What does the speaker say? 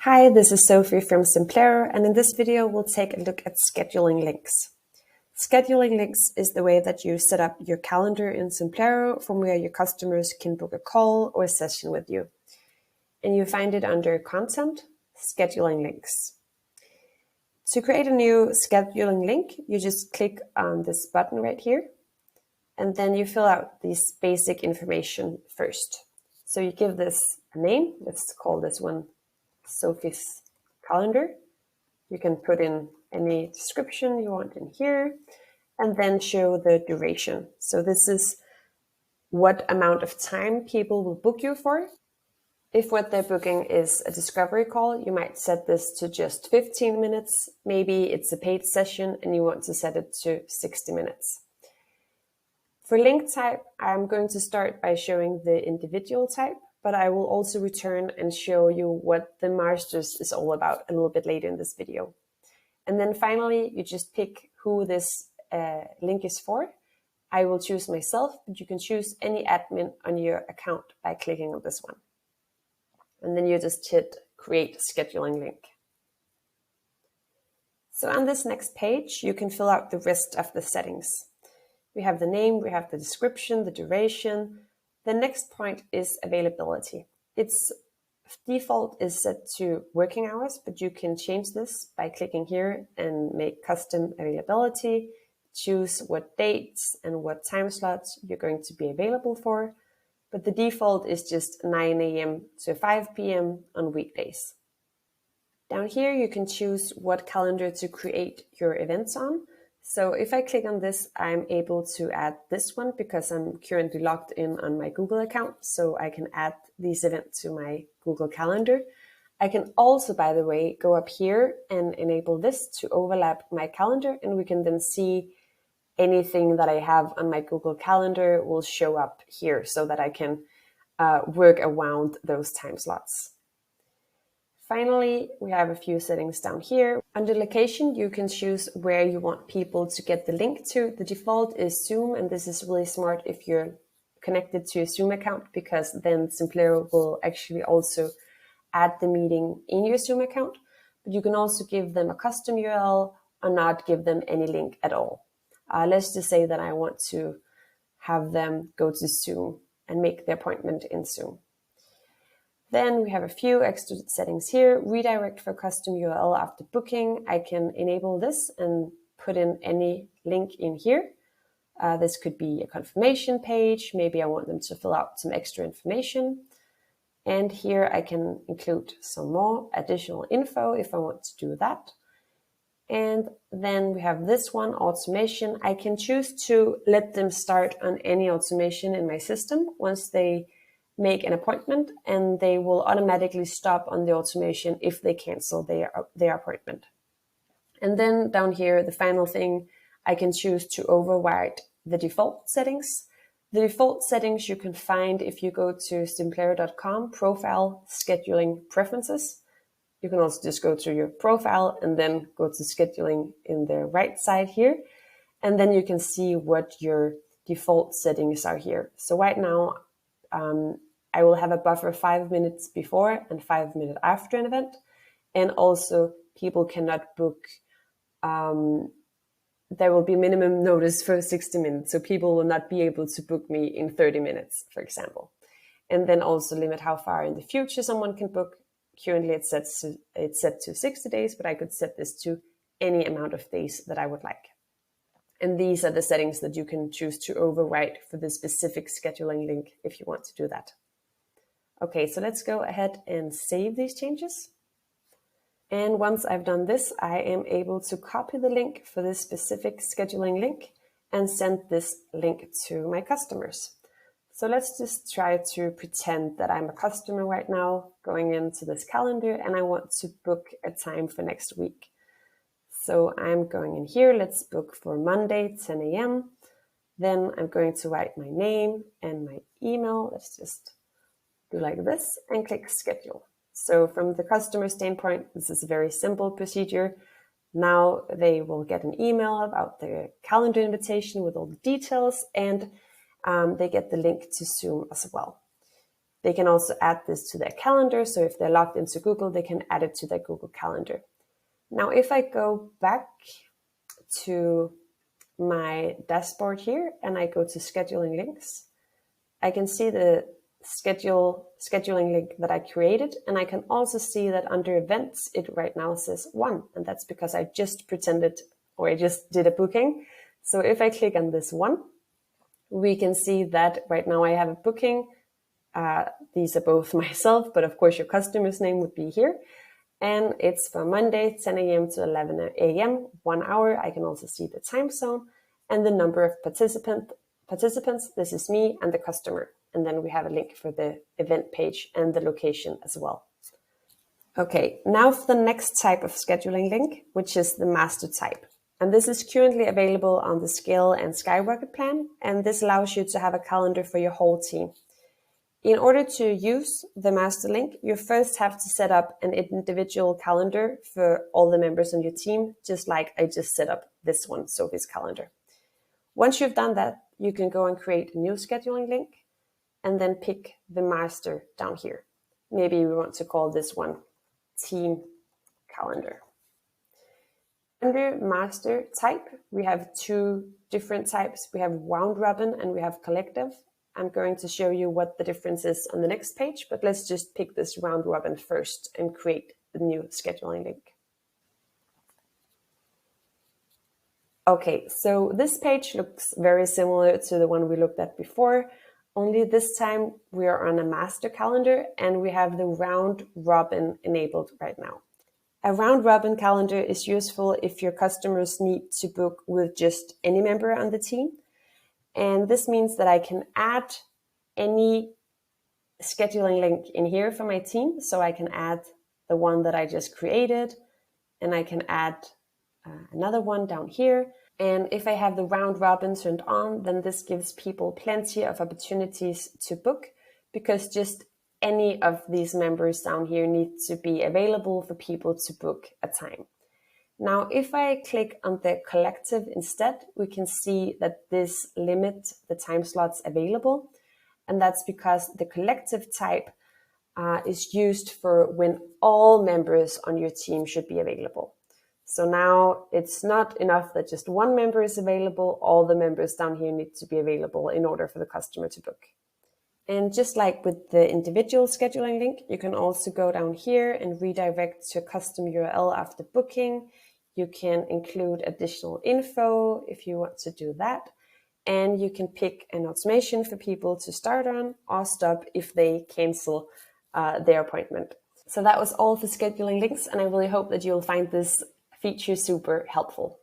Hi, this is Sophie from Simplero, and in this video we'll take a look at scheduling links. Scheduling links is the way that you set up your calendar in Simplero from where your customers can book a call or a session with you. And you find it under Content, Scheduling Links. To create a new scheduling link, you just click on this button right here, and then you fill out this basic information first. So you give this a name. Let's call this one Sophie's calendar. You can put in any description you want in here and then show the duration. So this is what amount of time people will book you for. If what they're booking is a discovery call, you might set this to just 15 minutes. Maybe it's a paid session and you want to set it to 60 minutes. For link type, I'm going to start by showing the individual type, but I will also return and show you what the masters is all about a little bit later in this video. And then finally, you just pick who this link is for. I will choose myself, but you can choose any admin on your account by clicking on this one. And then you just hit Create Scheduling Link. So on this next page, you can fill out the rest of the settings. We have the name, we have the description, the duration. The next point is availability. Its default is set to working hours, but you can change this by clicking here and make custom availability, choose what dates and what time slots you're going to be available for. But the default is just 9 a.m. to 5 p.m. on weekdays. Down here, you can choose what calendar to create your events on. So if I click on this, I'm able to add this one because I'm currently logged in on my Google account. So I can add these events to my Google Calendar. I can also, by the way, go up here and enable this to overlap my calendar, and we can then see anything that I have on my Google Calendar will show up here so that I can work around those time slots. Finally, we have a few settings down here. Under location, you can choose where you want people to get the link to. The default is Zoom, and this is really smart if you're connected to a Zoom account, because then Simplero will actually also add the meeting in your Zoom account. But you can also give them a custom URL or not give them any link at all. Let's just say that I want to have them go to Zoom and make the appointment in Zoom. Then we have a few extra settings here. Redirect for custom URL after booking. I can enable this and put in any link in here. This could be a confirmation page. Maybe I want them to fill out some extra information. And here I can include some more additional info if I want to do that. And then we have this one, automation. I can choose to let them start on any automation in my system once they make an appointment, and they will automatically stop on the automation if they cancel their appointment. And then down here, the final thing, I can choose to override the default settings. The default settings you can find if you go to simplero.com, profile, scheduling, preferences. You can also just go to your profile and then go to scheduling in the right side here. And then you can see what your default settings are here. So right now, I will have a buffer 5 minutes before and 5 minutes after an event. And also people cannot book, there will be minimum notice for 60 minutes. So people will not be able to book me in 30 minutes, for example. And then also limit how far in the future someone can book. Currently it's set to 60 days, but I could set this to any amount of days that I would like. And these are the settings that you can choose to override for the specific scheduling link if you want to do that. Okay, so let's go ahead and save these changes. And once I've done this, I am able to copy the link for this specific scheduling link and send this link to my customers. So let's just try to pretend that I'm a customer right now going into this calendar and I want to book a time for next week. So I'm going in here, let's book for Monday, 10 a.m. Then I'm going to write my name and my email. Let's just do like this and click schedule. So from the customer standpoint, this is a very simple procedure. Now they will get an email about the calendar invitation with all the details, and they get the link to Zoom as well. They can also add this to their calendar. So if they're logged into Google, they can add it to their Google Calendar. Now, if I go back to my dashboard here and I go to scheduling links, I can see the scheduling link that I created. And I can also see that under events, it right now says 1. And that's because I just pretended, or I just did a booking. So if I click on this 1, we can see that right now I have a booking. These are both myself, but of course your customer's name would be here. And it's for Monday, 10 a.m. to 11 a.m., 1 hour. I can also see the time zone and the number of participants. This is me and the customer. And then we have a link for the event page and the location as well. Okay, now for the next type of scheduling link, which is the master type. And this is currently available on the Scale and Skyrocket plan. And this allows you to have a calendar for your whole team. In order to use the master link, you first have to set up an individual calendar for all the members on your team, just like I just set up this one, Sophie's calendar. Once you've done that, you can go and create a new scheduling link and then pick the master down here. Maybe we want to call this one Team Calendar. Under master type, we have 2 different types. We have round robin and we have collective. I'm going to show you what the difference is on the next page, but let's just pick this round robin first and create the new scheduling link. Okay, so this page looks very similar to the one we looked at before, only this time we are on a master calendar and we have the round robin enabled right now. A round robin calendar is useful if your customers need to book with just any member on the team. And this means that I can add any scheduling link in here for my team. So I can add the one that I just created, and I can add another one down here. And if I have the round robin turned on, then this gives people plenty of opportunities to book, because just any of these members down here need to be available for people to book a time. Now, if I click on the collective instead, we can see that this limits the time slots available. And that's because the collective type is used for when all members on your team should be available. So now it's not enough that just one member is available. All the members down here need to be available in order for the customer to book. And just like with the individual scheduling link, you can also go down here and redirect to a custom URL after booking. You can include additional info if you want to do that. And you can pick an automation for people to start on or stop if they cancel their appointment. So that was all for scheduling links, and I really hope that you'll find this feature super helpful.